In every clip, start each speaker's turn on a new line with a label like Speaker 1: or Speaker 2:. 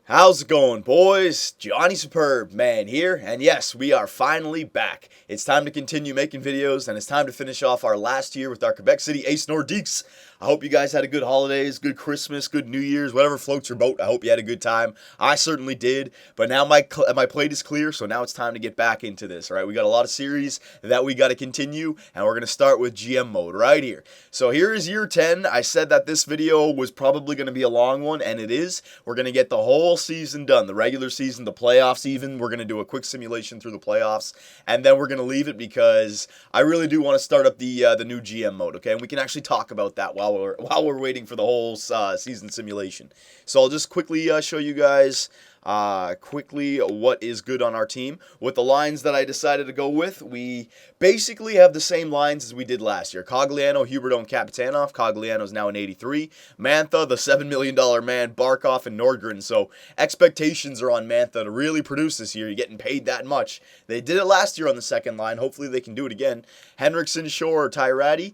Speaker 1: How's it going, boys? Johnny Superbman here, and yes, we are finally back. It's time to continue making videos, and it's time to finish off our last year with our Quebec City Ace Nordiques. I hope you guys had a good holidays, good Christmas, good New Year's, whatever floats your boat. I hope you had a good time. I certainly did, but now my plate is clear, so now it's time to get back into this, all right? We got a lot of series that we got to continue, and we're going to start with GM mode right here. So here is year 10. I said that this video was probably going to be a long one, and it is. We're going to get the whole season done, the regular season, the playoffs even. We're going to do a quick simulation through the playoffs, and then we're going to leave it because I really do want to start up the new GM mode, okay? And we can actually talk about that while we're waiting for the whole season simulation. So I'll just quickly show you guys quickly what is good on our team. With the lines that I decided to go with, we basically have the same lines as we did last year. Cogliano, Huberdeau, and Kapitanov. Cogliano's now an 83. Mantha, the $7 million man, Barkov, and Nordgren. So expectations are on Mantha to really produce this year. You're getting paid that much. They did it last year on the second line. Hopefully they can do it again. Henriksen, Shore, Tyrati,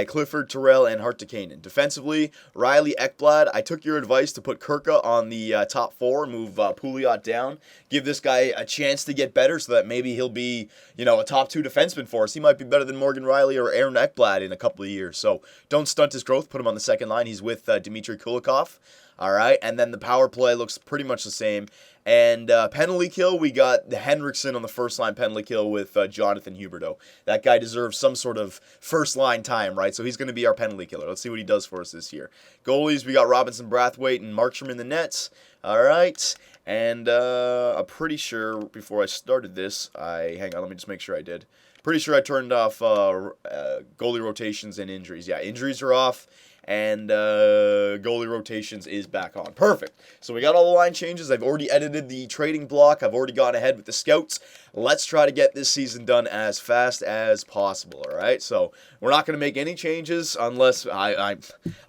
Speaker 1: Clifford, Terrell, and Hartikainen. Defensively, Riley, Ekblad. I took your advice to put Kirka on the top four, move Pouliot down, give this guy a chance to get better so that maybe he'll be, a top two defenseman for us. He might be better than Morgan Riley or Aaron Ekblad in a couple of years. So don't stunt his growth. Put him on the second line. He's with Dmitry Kulikov. All right, and then the power play looks pretty much the same. And penalty kill, we got the Henriksen on the first line penalty kill with Jonathan Huberdeau. That guy deserves some sort of first line time, right? So he's going to be our penalty killer. Let's see what he does for us this year. Goalies, we got Robinson, Brathwaite, and Markstrom in the nets. All right, and I'm pretty sure before I started this, hang on, let me just make sure I did. Pretty sure I turned off goalie rotations and injuries. Yeah, injuries are off. And goalie rotations is back on. Perfect. So we got all the line changes. I've already edited the trading block. I've already gone ahead with the scouts. Let's try to get this season done as fast as possible, all right? So we're not going to make any changes unless I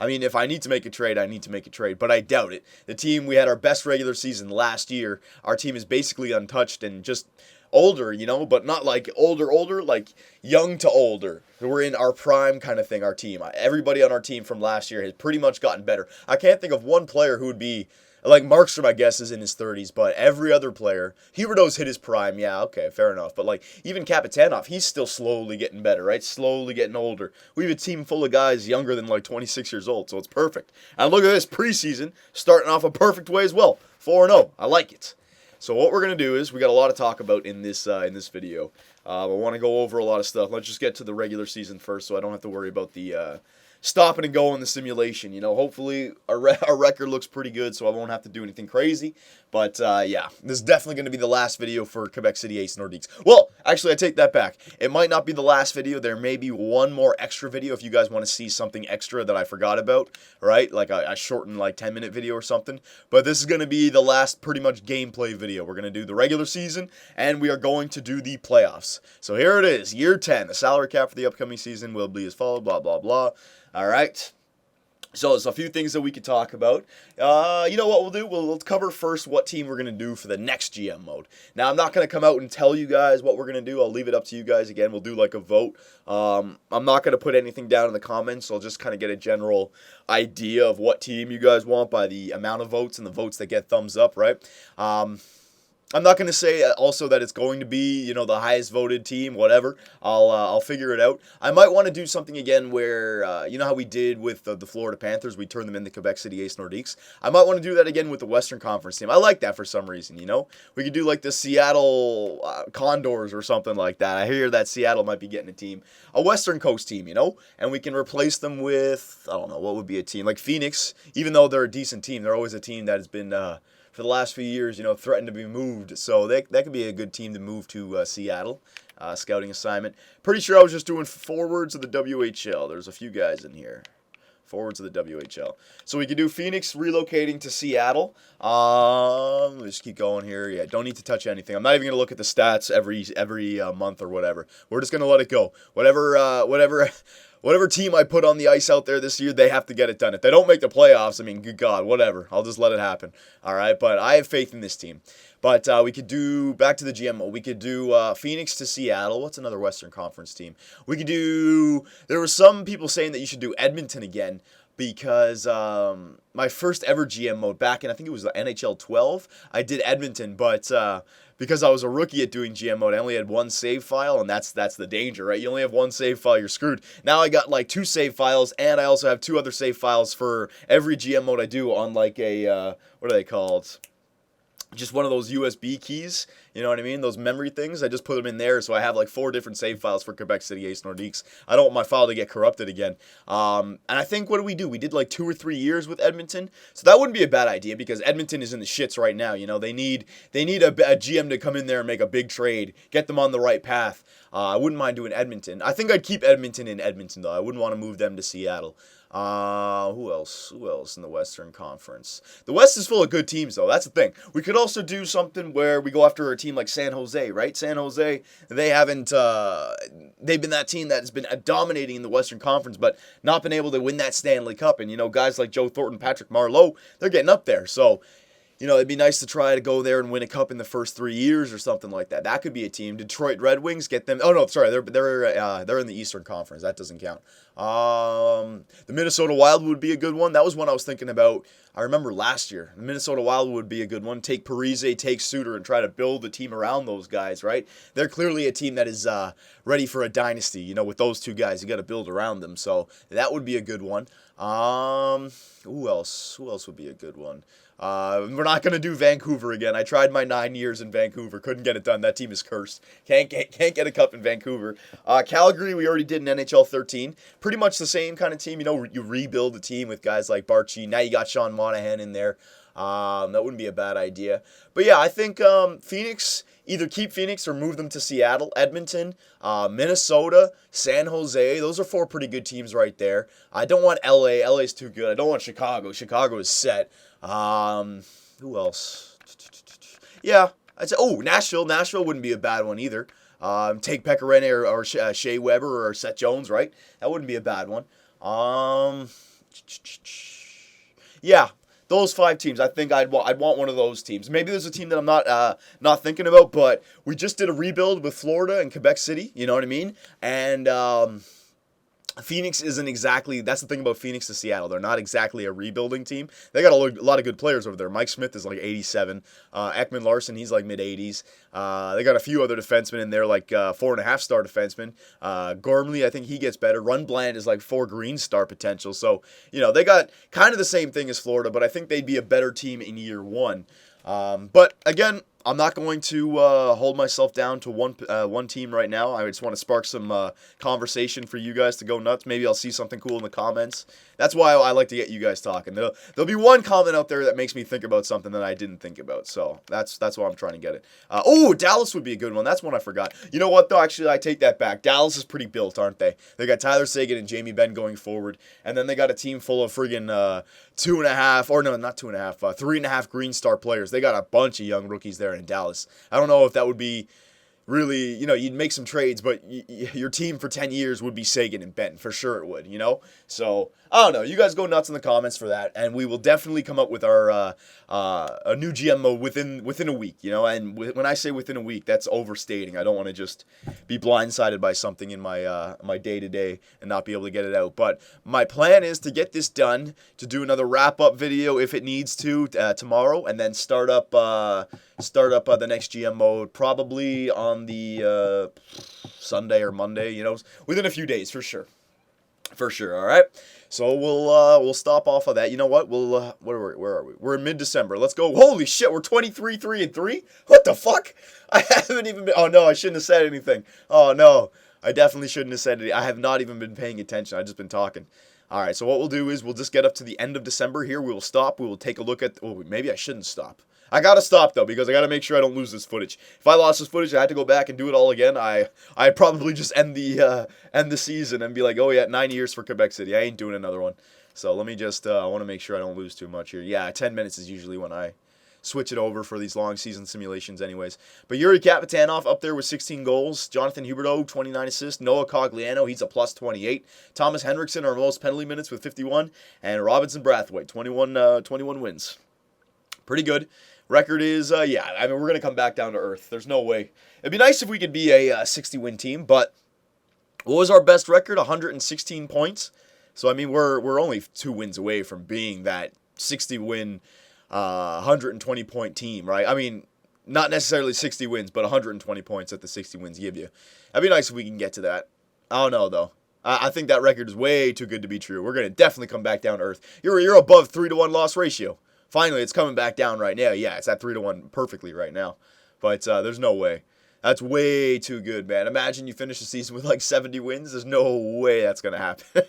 Speaker 1: mean, if I need to make a trade, I need to make a trade, but I doubt it. The team, we had our best regular season last year. Our team is basically untouched and just older, but not like older, like young to older. We're in our prime kind of thing, our team. Everybody on our team from last year has pretty much gotten better. I can't think of one player who would be, like Markstrom, I guess, is in his 30s, but every other player, Huberdeau's hit his prime, yeah, okay, fair enough. But, even Kapitanov, he's still slowly getting better, right? Slowly getting older. We have a team full of guys younger than, 26 years old, so it's perfect. And look at this preseason, starting off a perfect way as well. 4-0, I like it. So what we're going to do is, we got a lot to talk about in this video. I want to go over a lot of stuff. Let's just get to the regular season first so I don't have to worry about the stopping and go in the simulation. Hopefully our record looks pretty good so I won't have to do anything crazy. But yeah, this is definitely going to be the last video for Quebec City Ace Nordiques. Well, actually I take that back. It might not be the last video. There may be one more extra video if you guys want to see something extra that I forgot about, right? Like a shortened 10-minute video or something. But this is going to be the last pretty much gameplay video. We're going to do the regular season and we are going to do the playoffs. So here it is, year 10. The salary cap for the upcoming season will be as follows, blah, blah, blah. All right. So there's a few things that we could talk about. You know what we'll do? We'll cover first what team we're going to do for the next GM mode. Now, I'm not going to come out and tell you guys what we're going to do. I'll leave it up to you guys. Again, we'll do a vote. I'm not going to put anything down in the comments. I'll just kind of get a general idea of what team you guys want by the amount of votes and the votes that get thumbs up, right? I'm not going to say also that it's going to be, the highest voted team, whatever. I'll figure it out. I might want to do something again where, you know how we did with the Florida Panthers? We turned them into Quebec City Ace Nordiques. I might want to do that again with the Western Conference team. I like that for some reason, We could do the Seattle Condors or something like that. I hear that Seattle might be getting a team. A Western Coast team, And we can replace them with, I don't know, what would be a team? Like Phoenix, even though they're a decent team, they're always a team that has been... for the last few years, threatened to be moved. So that could be a good team to move to Seattle. Scouting assignment. Pretty sure I was just doing forwards of the WHL. There's a few guys in here. Forwards of the WHL. So we could do Phoenix relocating to Seattle. Let's just keep going here. Yeah, don't need to touch anything. I'm not even going to look at the stats every month or whatever. We're just going to let it go. Whatever team I put on the ice out there this year, they have to get it done. If they don't make the playoffs, good God, whatever. I'll just let it happen. All right, but I have faith in this team. But we could do, back to the GMO, we could do Phoenix to Seattle. What's another Western Conference team? We could do, there were some people saying that you should do Edmonton again. because my first ever GM mode back in, I think it was the NHL 12, I did Edmonton, but because I was a rookie at doing GM mode, I only had one save file, and that's the danger, right? You only have one save file, you're screwed. Now I got like 2 save files, and I also have 2 other save files for every GM mode I do on like a, what are they called? Just one of those USB keys, you know what I mean? Those memory things, I just put them in there, so I have like 4 different save files for Quebec City Ace Nordiques. I don't want my file to get corrupted again. And I think, what do? We did like 2 or 3 years with Edmonton, so that wouldn't be a bad idea, because Edmonton is in the shits right now, you know? They need a GM to come in there and make a big trade, get them on the right path. I wouldn't mind doing Edmonton. I think I'd keep Edmonton in Edmonton, though. I wouldn't want to move them to Seattle. Who else? Who else in the Western Conference? The West is full of good teams, though. That's the thing. We could also do something where we go after a team like San Jose, right? San Jose, they haven't, they've been that team that has been dominating in the Western Conference, but not been able to win that Stanley Cup. And, you know, guys like Joe Thornton, Patrick Marleau, they're getting up there. So, you know, it'd be nice to try to go there and win a cup in the first 3 years or something like that. That could be a team. Detroit Red Wings, get them. Oh no, sorry, they're in the Eastern Conference. That doesn't count. The Minnesota Wild would be a good one. That was one I was thinking about. I remember last year. The Minnesota Wild would be a good one. Take Parise, take Suter, and try to build a team around those guys. Right? They're clearly a team that is ready for a dynasty. You know, with those 2 guys, you got to build around them. So that would be a good one. Who else? Who else would be a good one? We're not going to do Vancouver again. I tried my 9 years in Vancouver. Couldn't get it done. That team is cursed. Can't get a cup in Vancouver. Calgary, we already did in NHL 13. Pretty much the same kind of team. You know, you rebuild the team with guys like Barchi. Now you got Sean Monahan in there. That wouldn't be a bad idea. But yeah, I think Phoenix, either keep Phoenix or move them to Seattle. Edmonton, Minnesota, San Jose. Those are 4 pretty good teams right there. I don't want LA. LA's too good. I don't want Chicago. Chicago is set. Who else? Yeah, I'd say, Nashville. Nashville wouldn't be a bad one either. Take Pecorine or Shea Weber or Seth Jones, right? That wouldn't be a bad one. Yeah, those 5 teams. I think I'd want one of those teams. Maybe there's a team that I'm not thinking about, but we just did a rebuild with Florida and Quebec City. You know what I mean? And Phoenix isn't exactly, that's the thing about Phoenix to Seattle. They're not exactly a rebuilding team. They got a lot of good players over there. Mike Smith is like 87. Ekman Larson, he's like mid-80s. They got a few other defensemen in there, like 4.5-star defensemen. Gormley, I think he gets better. Rundbland is like 4 green star potential. So, you know, they got kind of the same thing as Florida, but I think they'd be a better team in year 1. But again, I'm not going to hold myself down to one team right now. I just want to spark some conversation for you guys to go nuts. Maybe I'll see something cool in the comments. That's why I like to get you guys talking. There'll be one comment out there that makes me think about something that I didn't think about. So that's why I'm trying to get it. Dallas would be a good one. That's one I forgot. You know what, though? Actually, I take that back. Dallas is pretty built, aren't they? They got Tyler Seguin and Jamie Benn going forward. And then they got a team full of friggin' 3.5 green star players. They got a bunch of young rookies there in Dallas. I don't know if that would be really, you know, you'd make some trades, but your team for 10 years would be Sagan and Benton. For sure it would, you know? So, I don't know. You guys go nuts in the comments for that, and we will definitely come up with our a new GM mode within a week, you know? And when I say within a week, that's overstating. I don't want to just be blindsided by something in my my day-to-day and not be able to get it out. But my plan is to get this done, to do another wrap-up video if it needs to tomorrow, and then start up the next GM mode probably on the Sunday or Monday, you know, within a few days for sure. For sure, all right? So we'll stop off of that. You know what? Where are we? We're in mid-December. Let's go. Holy shit, we're 23-3-3? What the fuck? I haven't even been... Oh, no, I shouldn't have said anything. Oh, no. I definitely shouldn't have said anything. I have not even been paying attention. I've just been talking. All right, so what we'll do is we'll just get up to the end of December here. We will stop. We will take a look at... Oh, maybe I shouldn't stop. I gotta stop, though, because I gotta make sure I don't lose this footage. If I lost this footage, I had to go back and do it all again. I'd probably just end the season and be like, oh yeah, 9 years for Quebec City. I ain't doing another one. So let me just, I want to make sure I don't lose too much here. Yeah, 10 minutes is usually when I switch it over for these long season simulations anyways. But Yuri Kapitanov up there with 16 goals. Jonathan Huberdeau, 29 assists. Noah Cogliano, he's a plus 28. Thomas Hendrickson, our most penalty minutes with 51. And Robinson Brathwaite, 21 wins. Pretty good. Record is, yeah, I mean, we're going to come back down to earth. There's no way. It'd be nice if we could be a 60-win team, but what was our best record? 116 points. So, I mean, we're only 2 wins away from being that 60-win, 120-point team, right? I mean, not necessarily 60 wins, but 120 points that the 60 wins give you. That'd be nice if we can get to that. I don't know, though. I think that record is way too good to be true. We're going to definitely come back down to earth. You're above 3-to-1 loss ratio. Finally, it's coming back down right now. Yeah, it's at 3-to-1 perfectly right now. But there's no way. That's way too good, man. Imagine you finish the season with like 70 wins. There's no way that's going to happen.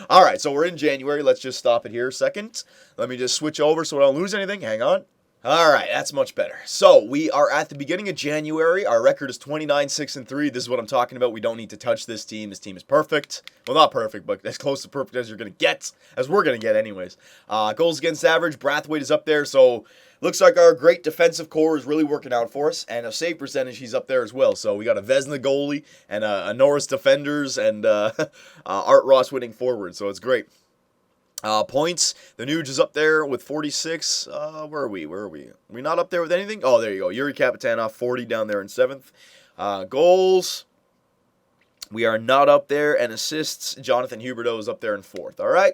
Speaker 1: All right, so we're in January. Let's just stop it here a second. Let me just switch over so I don't lose anything. Hang on. All right, that's much better. So we are at the beginning of January. Our record is 29-6-3. This is what I'm talking about. We don't need to touch this team. This team is perfect. Well, not perfect, but as close to perfect as you're going to get, as we're going to get anyways. Goals against average, Brathwaite is up there. So looks like our great defensive core is really working out for us. And a save percentage, he's up there as well. So we got a Vezina goalie and a Norris defenders and Art Ross winning forward. So it's great. Points, the Nuge is up there with 46. Where are we? Are we not up there with anything? Oh, there you go. Yuri Kapitanov, 40 down there in 7th. Goals, we are not up there. And assists, Jonathan Huberdeau is up there in 4th. All right.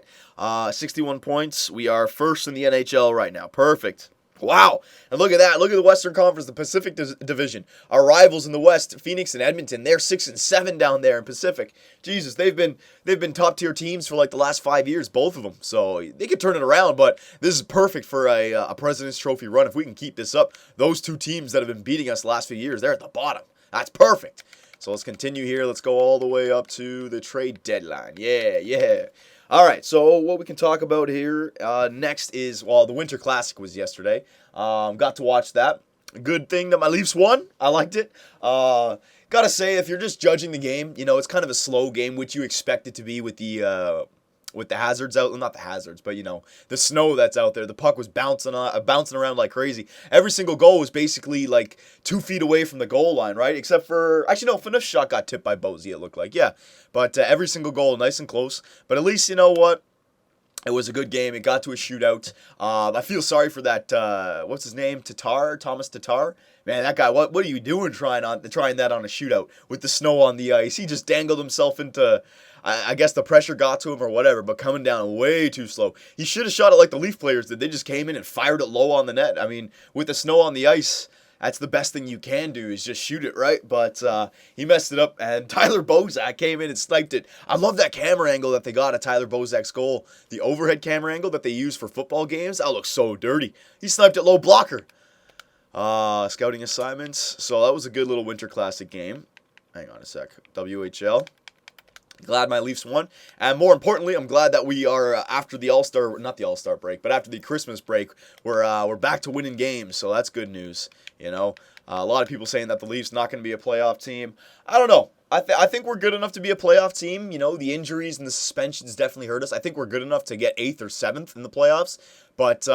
Speaker 1: 61 points. We are 1st in the NHL right now. Perfect. Wow. And look at that. Look at the Western Conference, the Pacific Division. Our rivals in the West, Phoenix and Edmonton, they're 6-7 down there in Pacific. Jesus, they've been top-tier teams for like the last 5 years, both of them. So they could turn it around, but this is perfect for a President's Trophy run. If we can keep this up, those 2 teams that have been beating us the last few years, they're at the bottom. That's perfect. So let's continue here. Let's go all the way up to the trade deadline. Yeah. All right, so what we can talk about here next is, well, the Winter Classic was yesterday. Got to watch that. Good thing that my Leafs won. I liked it. Gotta say, if you're just judging the game, it's kind of a slow game, which you expect it to be with the hazards out. Well, not the hazards, but, the snow that's out there. The puck was bouncing around like crazy. Every single goal was basically like 2 feet away from the goal line, right? Except for, actually, no, Phaneuf's shot got tipped by Bozy, it looked like. Yeah, but every single goal nice and close. But at least, you know what? It was a good game. It got to a shootout. I feel sorry for that, what's his name? Thomas Tatar. Man, that guy, what are you doing trying that on a shootout with the snow on the ice? He just dangled himself into, I guess the pressure got to him or whatever, but coming down way too slow. He should have shot it like the Leaf players did. They just came in and fired it low on the net. I mean, with the snow on the ice, that's the best thing you can do is just shoot it, right? But he messed it up, and Tyler Bozak came in and sniped it. I love that camera angle that they got at Tyler Bozak's goal. The overhead camera angle that they use for football games, that looks so dirty. He sniped it low blocker. Scouting assignments. So that was a good little Winter Classic game. Hang on a sec. WHL. Glad my Leafs won. And more importantly, I'm glad that we are, after the not the All-Star break, but after the Christmas break, we're back to winning games. So that's good news, A lot of people saying that the Leafs not going to be a playoff team. I don't know. I think we're good enough to be a playoff team. The injuries and the suspensions definitely hurt us. I think we're good enough to get 8th or 7th in the playoffs. But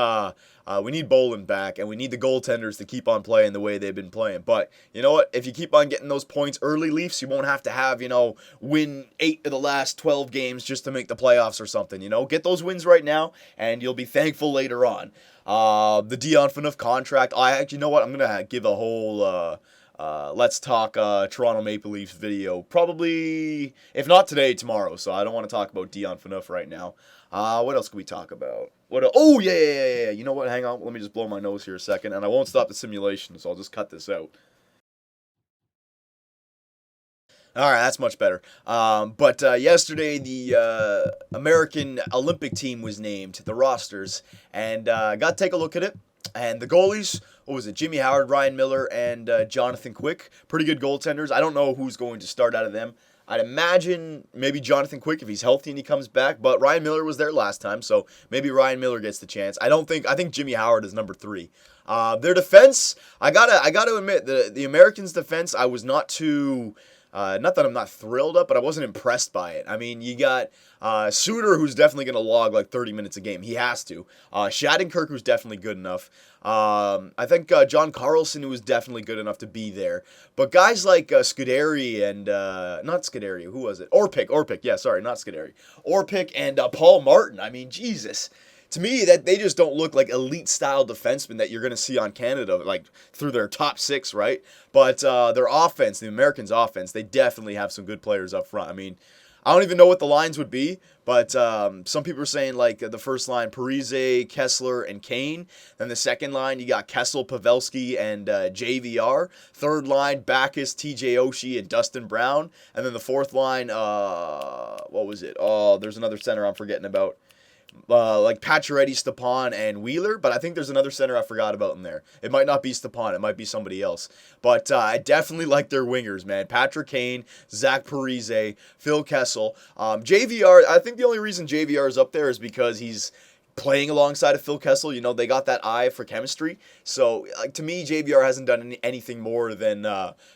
Speaker 1: we need Bolin back, and we need the goaltenders to keep on playing the way they've been playing. But you know what? If you keep on getting those points early, Leafs, you won't have to have, win 8 of the last 12 games just to make the playoffs or something. Get those wins right now, and you'll be thankful later on. The Dion Phaneuf contract, you know what? I'm going to give a whole... Let's talk Toronto Maple Leafs video. Probably, if not today, tomorrow. So I don't want to talk about Dion Phaneuf right now. What else can we talk about? Oh, yeah. You know what? Hang on. Let me just blow my nose here a second. And I won't stop the simulation, so I'll just cut this out. All right, that's much better. But yesterday, the American Olympic team was named, the rosters. And got to take a look at it. And the goalies, what was it? Jimmy Howard, Ryan Miller, and Jonathan Quick. Pretty good goaltenders. I don't know who's going to start out of them. I'd imagine maybe Jonathan Quick if he's healthy and he comes back. But Ryan Miller was there last time, so maybe Ryan Miller gets the chance. I think Jimmy Howard is number 3. Their defense, I gotta admit, the Americans' defense, I was not too... not that I'm not thrilled up, but I wasn't impressed by it. I mean, you got Suter, who's definitely going to log like 30 minutes a game. He has to. Shattenkirk, who's definitely good enough. I think John Carlson, who was definitely good enough to be there. But guys like Scuderi and, not Scuderi, who was it? Orpik, yeah, sorry, not Scuderi. Orpik and Paul Martin. I mean, Jesus. To me, that they just don't look like elite-style defensemen that you're going to see on Canada, like through their top 6, right? But their offense, the Americans' offense, they definitely have some good players up front. I mean, I don't even know what the lines would be, but some people are saying like the first line, Parise, Kessler, and Kane. Then the second line, you got Kessel, Pavelski, and JVR. Third line, Backus, TJ Oshie, and Dustin Brown. And then the fourth line, what was it? Oh, there's another center I'm forgetting about. Like Pacioretty, Stepan, and Wheeler, but I think there's another center I forgot about in there. It might not be Stepan, it might be somebody else. But I definitely like their wingers, man. Patrick Kane, Zach Parise, Phil Kessel. JVR, I think the only reason JVR is up there is because he's playing alongside of Phil Kessel. You know, they got that eye for chemistry. So, like, to me, JVR hasn't done anything more than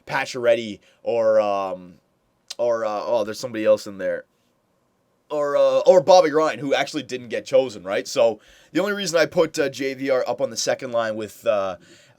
Speaker 1: Pacioretty or there's somebody else in there. Or Bobby Ryan, who actually didn't get chosen, right? So the only reason I put JVR up on the second line with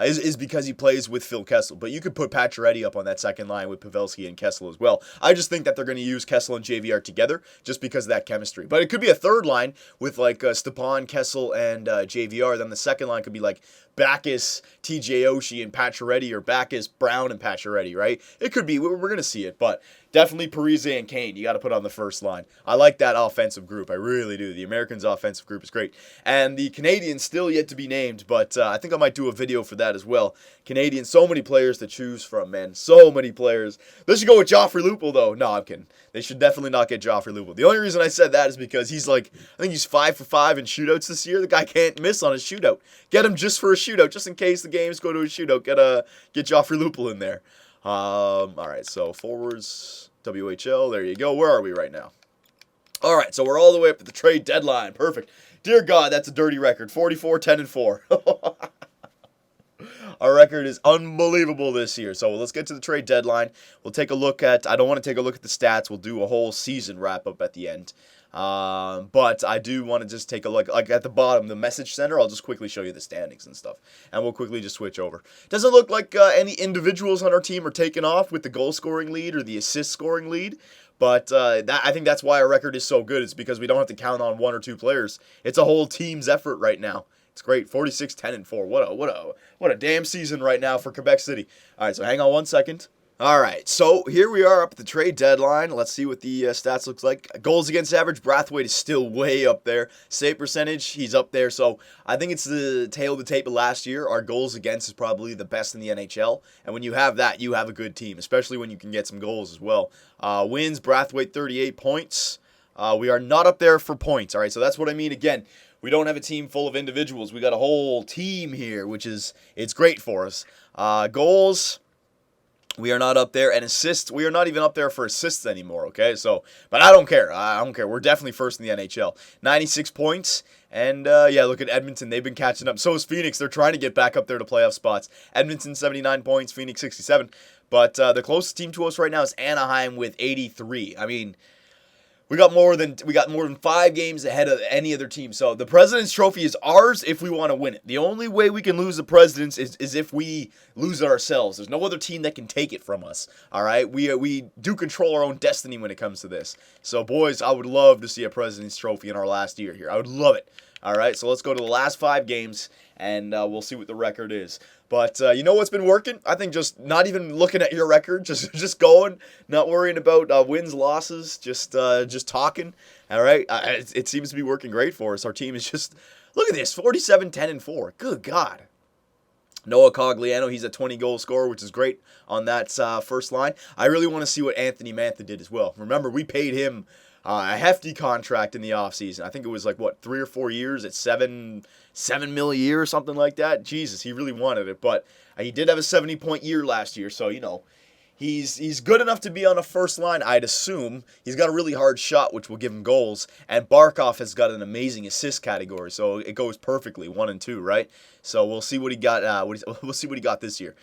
Speaker 1: is because he plays with Phil Kessel. But you could put Pacioretty up on that second line with Pavelski and Kessel as well. I just think that they're going to use Kessel and JVR together just because of that chemistry. But it could be a third line with like Stepan, Kessel, and JVR. Then the second line could be like Backus, TJ Oshie, and Pacioretty, or Backus, Brown, and Pacioretty, right? It could be. We're going to see it, but definitely Parise and Kane. You got to put on the first line. I like that offensive group. I really do. The Americans' offensive group is great. And the Canadians still yet to be named, but I think I might do a video for that as well. Canadians, so many players to choose from, man. So many players. They should go with Joffrey Lupul, though. No, I'm kidding. They should definitely not get Joffrey Lupul. The only reason I said that is because he's like, I think he's 5 for 5 in shootouts this year. The guy can't miss on his shootout. Get him just for a shootout, just in case the games go to a shootout. Get Joffrey Lupul in there. All right, so forwards, WHL, there you go. Where are we right now? All right, so we're all the way up at the trade deadline. Perfect. Dear God, that's a dirty record. 44, 10, and 4. Our record is unbelievable this year. So let's get to the trade deadline. We'll take a look at, I don't want to take a look at the stats. We'll do a whole season wrap-up at the end. But I do want to just take a look, like at the bottom, the message center. I'll just quickly show you the standings and stuff. And we'll quickly just switch over. Doesn't look like any individuals on our team are taking off with the goal-scoring lead or the assist-scoring lead. But I think that's why our record is so good. It's because we don't have to count on one or two players. It's a whole team's effort right now. It's great. 46, 10, and 4. What a damn season right now for Quebec City. All right, so hang on 1 second. All right, so here we are up at the trade deadline. Let's see what the stats looks like. Goals against average, Brathwaite is still way up there. Save percentage, he's up there. So I think it's the tail of the tape of last year. Our goals against is probably the best in the NHL. And when you have that, you have a good team, especially when you can get some goals as well. Wins, Brathwaite 38 points. We are not up there for points. All right, so that's what I mean. Again, we don't have a team full of individuals. We got a whole team here, it's great for us. Goals, we are not up there. And assists, we are not even up there for assists anymore, okay? So, but I don't care. I don't care. We're definitely first in the NHL. 96 points. And, yeah, look at Edmonton. They've been catching up. So is Phoenix. They're trying to get back up there to playoff spots. Edmonton, 79 points. Phoenix, 67. But the closest team to us right now is Anaheim with 83. I mean, we got more than 5 games ahead of any other team. So the President's Trophy is ours if we want to win it. The only way we can lose the President's is if we lose it ourselves. There's no other team that can take it from us. All right, we do control our own destiny when it comes to this. So boys, I would love to see a President's Trophy in our last year here. I would love it. All right, so let's go to the last 5 games and we'll see what the record is. But you know what's been working? I think just not even looking at your record, just going, not worrying about wins, losses, just talking. All right, it seems to be working great for us. Our team is just, look at this, 47, 10, and 4. Good God. Noah Cogliano, he's a 20-goal scorer, which is great on that first line. I really want to see what Anthony Mantha did as well. Remember, we paid him a hefty contract in the offseason. I think it was like, 3 or 4 years at $7 million a year or something like that. Jesus, he really wanted it. But he did have a 70-point year last year. So, you know, he's good enough to be on a first line, I'd assume. He's got a really hard shot, which will give him goals. And Barkov has got an amazing assist category. So it goes perfectly, 1 and 2, right? So we'll see what he got. We'll see what he got this year.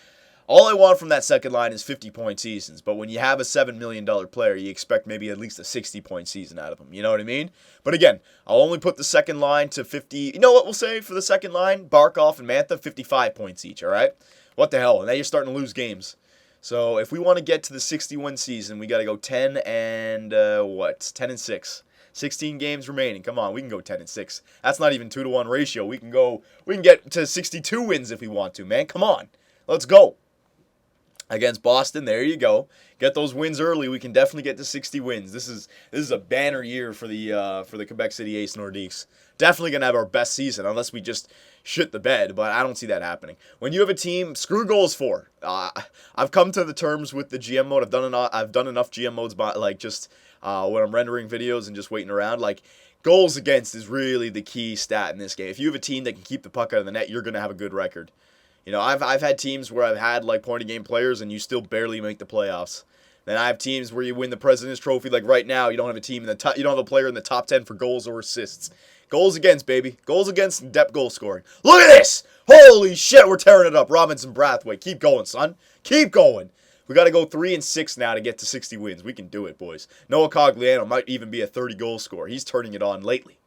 Speaker 1: All I want from that second line is 50-point seasons. But when you have a $7 million player, you expect maybe at least a 60-point season out of him. You know what I mean? But again, I'll only put the second line to 50. You know what we'll say for the second line? Barkov and Mantha, 55 points each, all right? What the hell? And now you're starting to lose games. So if we want to get to the 61 season, we got to go 10 and 10 and 6. 16 games remaining. Come on, we can go 10 and 6. That's not even 2-to-1 ratio. We can get to 62 wins if we want to, man. Come on. Let's go. against Boston. There you go. Get those wins early. We can definitely get to 60 wins. This is a banner year for the Quebec City Ace Nordiques. Definitely gonna have our best season unless we just shit the bed. But I don't see that happening. When you have a team, screw goals for. I've come to the terms with the GM mode. I've done enough GM modes by when I'm rendering videos and just waiting around. Like goals against is really the key stat in this game. If you have a team that can keep the puck out of the net, you're gonna have a good record. You know, I've had teams where I've had like point of game players and you still barely make the playoffs. Then I have teams where you win the President's Trophy. Like right now, you don't have a team in the top. You don't have a player in the top 10 for goals or assists. Goals against, baby. Goals against and depth goal scoring. Look at this! Holy shit, we're tearing it up. Robinson Brathwaite. Keep going, son. Keep going. We got to go 3-6 now to get to 60 wins. We can do it, boys. Noah Cogliano might even be a 30-goal scorer. He's turning it on lately.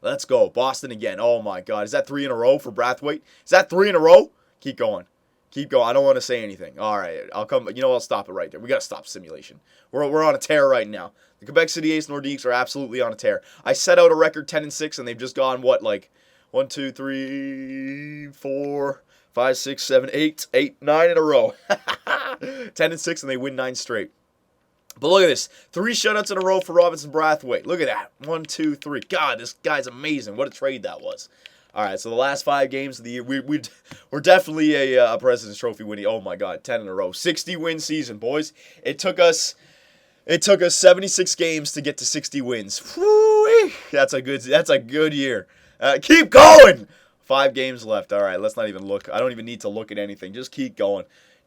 Speaker 1: Let's go. Boston again. Oh, my God. Is that 3 in a row for Brathwaite? Is that 3 in a row? Keep going. Keep going. I don't want to say anything. All right. I'll stop it right there. We got to stop simulation. We're on a tear right now. The Quebec City Ace Nordiques are absolutely on a tear. I set out a record 10-6, and they've just gone, 1, 2, 3, 4, 5, 6, 7, 8, 9 in a row. 10-6, and they win 9 straight. But look at this. 3 shutouts in a row for Robinson Brathwaite. Look at that. 1, 2, 3. God, this guy's amazing. What a trade that was. All right, so the last 5 games of the year, we're definitely a President's Trophy winning. Oh my God, 10 in a row, 60-win season, boys. It took us 76 games to get to 60 wins. Woo-wee. That's a good year. Keep going. 5 games left. All right, let's not even look. I don't even need to look at anything. Just keep going.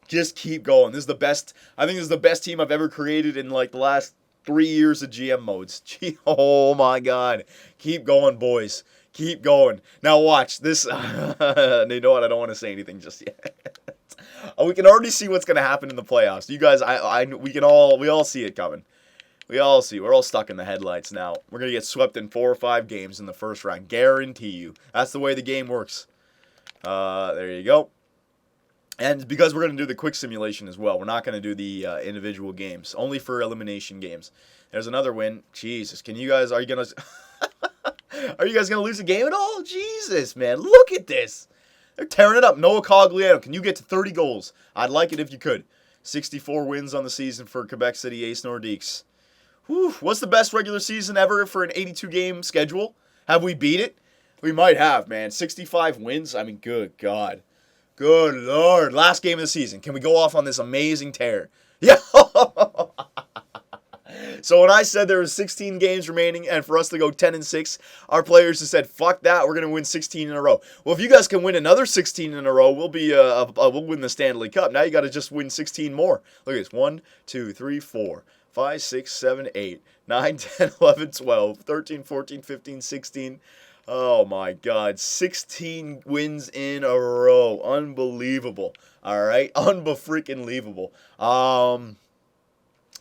Speaker 1: Just keep going. This is the best. I think this is the best team I've ever created in like the last 3 years of GM modes. Oh my God, keep going, boys. Keep going. Now watch this. You know what? I don't want to say anything just yet. We can already see what's going to happen in the playoffs. You guys, we all see it coming. We all see. We're all stuck in the headlights now. We're going to get swept in 4 or 5 games in the first round. Guarantee you. That's the way the game works. There you go. And because we're going to do the quick simulation as well, we're not going to do the individual games. Only for elimination games. There's another win. Jesus. Are you guys going to lose a game at all? Jesus, man. Look at this. They're tearing it up. Noah Cogliano, can you get to 30 goals? I'd like it if you could. 64 wins on the season for Quebec City Ace Nordiques. Whew. What's the best regular season ever for an 82-game schedule? Have we beat it? We might have, man. 65 wins? I mean, good God. Good Lord. Last game of the season. Can we go off on this amazing tear? Yeah. So when I said there was 16 games remaining and for us to go 10-6, our players just said, "Fuck that, we're gonna win 16 in a row." Well, if you guys can win another 16 in a row, we'll win the Stanley Cup. Now you got to just win 16 more. Look at this: 1, 2, 3, 4, 5, 6, 7, 8, 9, 10, 11, 12, 13, 14, 15, 16. Oh my God, 16 wins in a row. Unbelievable. All right, unbefreaking-leavable.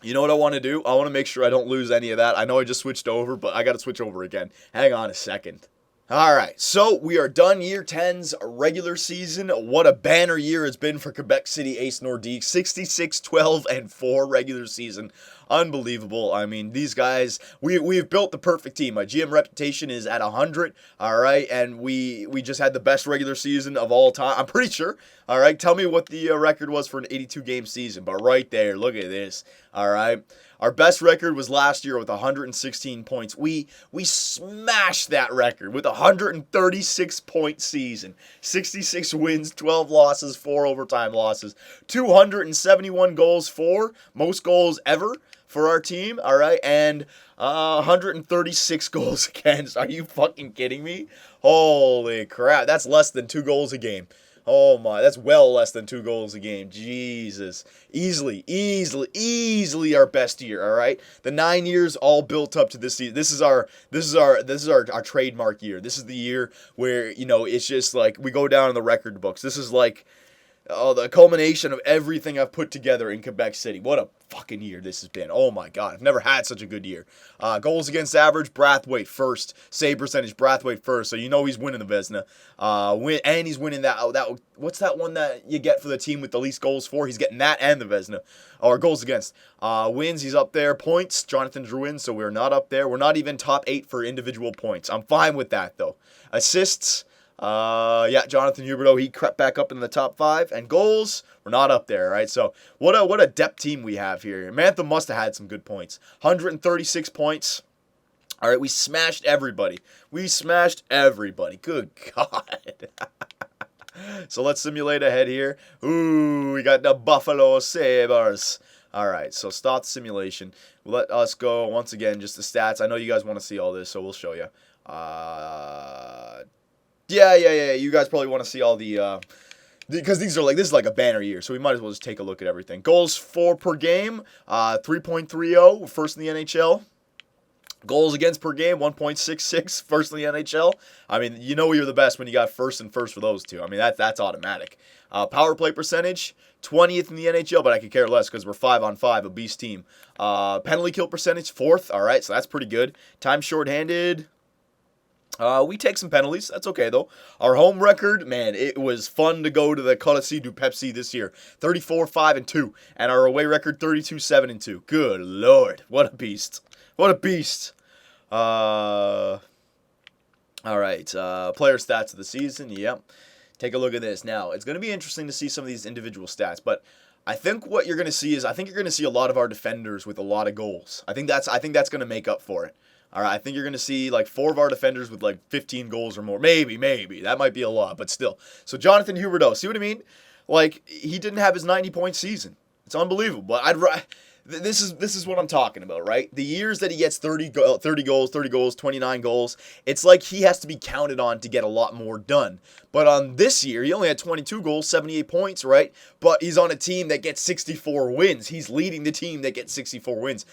Speaker 1: You know what I want to do? I want to make sure I don't lose any of that. I know I just switched over, but I got to switch over again. Hang on a second. All right, so we are done year 10's regular season. What a banner year it's been for Quebec City Ace Nordiques. 66, 12, and 4 regular season. Unbelievable. I mean, these guys, we've built the perfect team. My GM reputation is at 100, all right, and we just had the best regular season of all time. I'm pretty sure, all right. Tell me what the record was for an 82-game season, but right there, look at this, all right. Our best record was last year with 116 points. We smashed that record with a 136-point season. 66 wins, 12 losses, 4 overtime losses. 271 goals for, most goals ever for our team, all right? And 136 goals against. Are you fucking kidding me? Holy crap, that's less than 2 goals a game. Oh my, that's well less than 2 goals a game. Jesus. Easily our best year, all right? The 9 years all built up to this season. This is our trademark year. This is the year where, you know, it's just like we go down in the record books. This is like the culmination of everything I've put together in Quebec City. What a fucking year this has been. Oh my God, I've never had such a good year. Goals against average, Brathwaite first. Save percentage, Brathwaite first. So you know he's winning the Vezina. And he's winning that. What's that one that you get for the team with the least goals for? He's getting that and the Vezina. Or goals against. Wins, he's up there. Points, Jonathan Drouin. So we're not up there. We're not even top 8 for individual points. I'm fine with that though. Assists. Yeah, Jonathan Huberdeau, he crept back up in the top 5. And goals, we're not up there, right? So what a depth team we have here. Mantha must have had some good points. 136 points. All right, we smashed everybody. We smashed everybody. Good God. So let's simulate ahead here. Ooh, we got the Buffalo Sabres. All right, so stop the simulation. Let us go once again, just the stats. I know you guys want to see all this, so we'll show you. Yeah. You guys probably want to see all the because this is like a banner year, so we might as well just take a look at everything. Goals for per game, 3.30, first in the NHL. Goals against per game, 1.66, first in the NHL. I mean, you know you're the best when you got first for those two. I mean, that's automatic. Power play percentage, 20th in the NHL, but I could care less because we're 5-on-5, a beast team. Penalty kill percentage, 4th. All right, so that's pretty good. Time shorthanded. We take some penalties. That's okay, though. Our home record, man, it was fun to go to the Coliseum du Pepsi this year. 34-5-2. And our away record, 32-7-2. Good Lord. What a beast. What a beast. All right. Player stats of the season. Yep. Take a look at this. Now, it's going to be interesting to see some of these individual stats, but I think what you're going to see is you're going to see a lot of our defenders with a lot of goals. I think that's going to make up for it. All right, I think you're going to see like 4 of our defenders with like 15 goals or more. Maybe. That might be a lot, but still. So Jonathan Huberdeau, see what I mean? Like, he didn't have his 90-point season. It's unbelievable. But this is what I'm talking about, right? The years that he gets 30 goals, 29 goals, it's like he has to be counted on to get a lot more done. But on this year, he only had 22 goals, 78 points, right? But he's on a team that gets 64 wins. He's leading the team that gets 64 wins.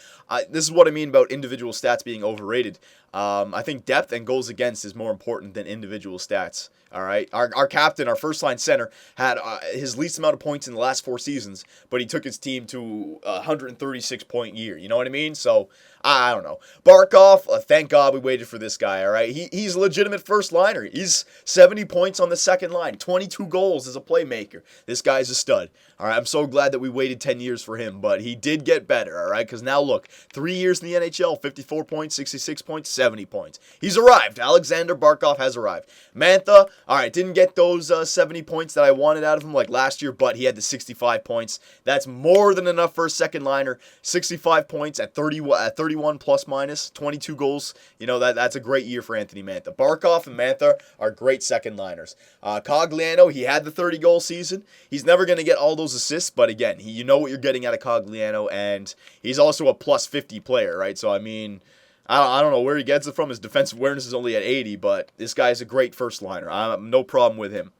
Speaker 1: This is what I mean about individual stats being overrated. I think depth and goals against is more important than individual stats. All right, our captain, our first line center, had his least amount of points in the last 4 seasons, but he took his team to a 136-point year. You know what I mean? So I don't know. Barkov, thank God we waited for this guy. All right, he's a legitimate first liner. He's 70 points on the second line, 22 goals as a playmaker. This guy's a stud. All right, I'm so glad that we waited 10 years for him, but he did get better. All right, because now look, 3 years in the NHL, 54 points, 66 points, 70 points. He's arrived. Alexander Barkov has arrived. Mantha, all right, didn't get those 70 points that I wanted out of him like last year, but he had the 65 points. That's more than enough for a second liner. 65 points at 31 plus minus, 22 goals. You know, that's a great year for Anthony Mantha. Barkov and Mantha are great second liners. Cogliano, he had the 30-goal season. He's never going to get all those assists, but again, you know what you're getting out of Cogliano, and he's also a plus 50 player, right? So, I mean, I don't know where he gets it from. His defensive awareness is only at 80, but this guy is a great first liner. I have no problem with him.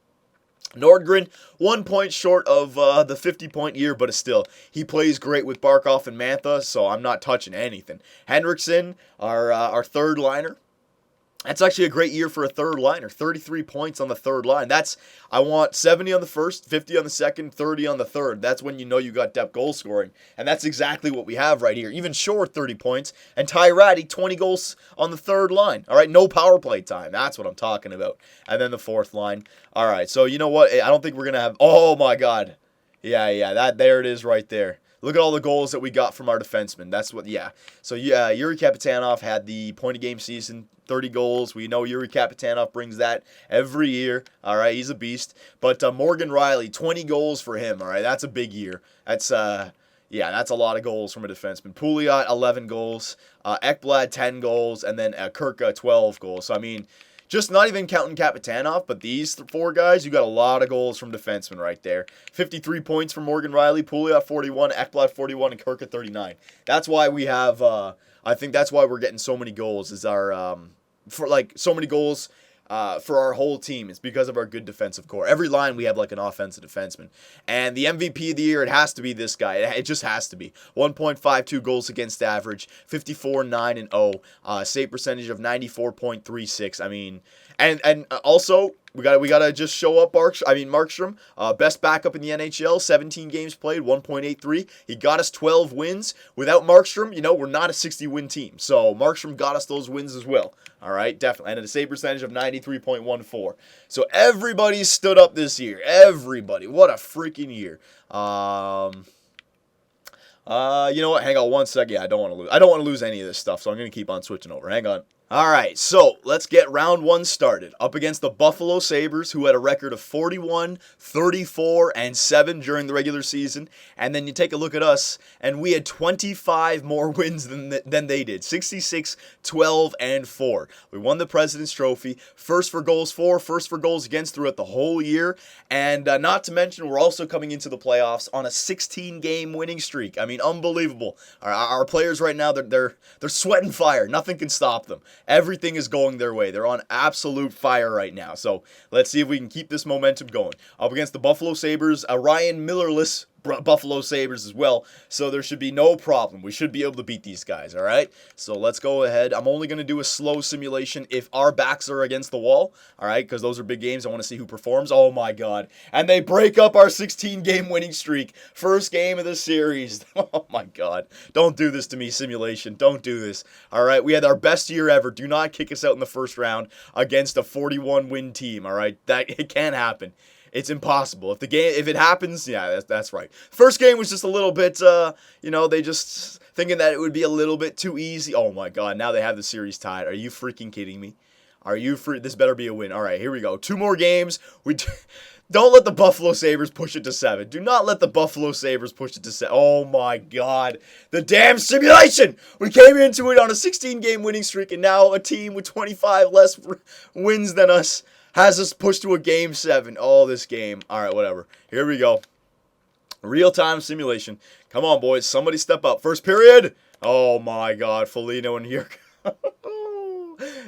Speaker 1: Nordgren, 1 point short of the 50-point year, but still, he plays great with Barkov and Mantha, so I'm not touching anything. Henriksen, our third liner. That's actually a great year for a third liner. 33 points on the third line. I want 70 on the first, 50 on the second, 30 on the third. That's when you know you got depth goal scoring. And that's exactly what we have right here. Even Shore, 30 points. And Ty Ratty, 20 goals on the third line. All right, no power play time. That's what I'm talking about. And then the fourth line. All right, so you know what? I don't think we're going to have... Oh, my God. Yeah, there it is right there. Look at all the goals that we got from our defensemen. That's what, yeah. So, yeah, Yuri Kapitanov had the point-a-game season, 30 goals. We know Yuri Kapitanov brings that every year. All right, he's a beast. But Morgan Rielly, 20 goals for him. All right, that's a big year. That's a lot of goals from a defenseman. Pouliot, 11 goals. Ekblad, 10 goals. And then Kirka, 12 goals. So, I mean... Just not even counting Kapitanov, but these 4 guys, you got a lot of goals from defensemen right there. 53 points from Morgan Rielly, Pouliot 41, Ekblad 41, and Kirk at 39. That's why we have, I think that's why we're getting so many goals, is our, so many goals for our whole team. It's because of our good defensive core. Every line we have like an offensive defenseman. And the MVP of the year, it has to be this guy. It just has to be. 1.52 goals against average, 54, 9, and 0. Save percentage of 94.36. I mean, and also we gotta just show up Markstrom, best backup in the NHL, 17 games played, 1.83. He got us 12 wins. Without Markstrom, you know, we're not a 60-win team. So Markstrom got us those wins as well. All right, definitely. And a save percentage of 93.14. So everybody stood up this year. Everybody. What a freaking year. You know what? Hang on one second. Yeah, I don't want to lose any of this stuff, so I'm going to keep on switching over. Hang on. All right, so let's get round one started. Up against the Buffalo Sabres, who had a record of 41, 34, and 7 during the regular season. And then you take a look at us, and we had 25 more wins than they did. 66, 12, and 4. We won the President's Trophy. First for goals for, first for goals against throughout the whole year. And not to mention, we're also coming into the playoffs on a 16-game winning streak. I mean, unbelievable. Our players right now, they're sweating fire. Nothing can stop them. Everything is going their way. They're on absolute fire right now. So let's see if we can keep this momentum going. Up against the Buffalo Sabres, a Ryan Millerless Buffalo Sabres as well, so there should be no problem. We should be able to beat these guys, all right? So let's go ahead. I'm only going to do a slow simulation if our backs are against the wall, all right, because those are big games. I want to see who performs. Oh, my God. And they break up our 16-game winning streak. First game of the series. Oh, my God. Don't do this to me, simulation. Don't do this, all right? We had our best year ever. Do not kick us out in the first round against a 41-win team, all right? It can't happen. It's impossible. If it happens, yeah, that's right. First game was just a little bit, they just thinking that it would be a little bit too easy. Oh my God, now they have the series tied. Are you freaking kidding me? This better be a win. All right, here we go. 2 more games. Don't let the Buffalo Sabres push it to 7. Do not let the Buffalo Sabres push it to 7. Oh my God, the damn simulation! We came into it on a 16-game winning streak, and now a team with 25 less wins than us has us pushed to a game 7. Oh, this game. All right, whatever. Here we go. Real-time simulation. Come on, boys. Somebody step up. First period. Oh, my God. Foligno and here.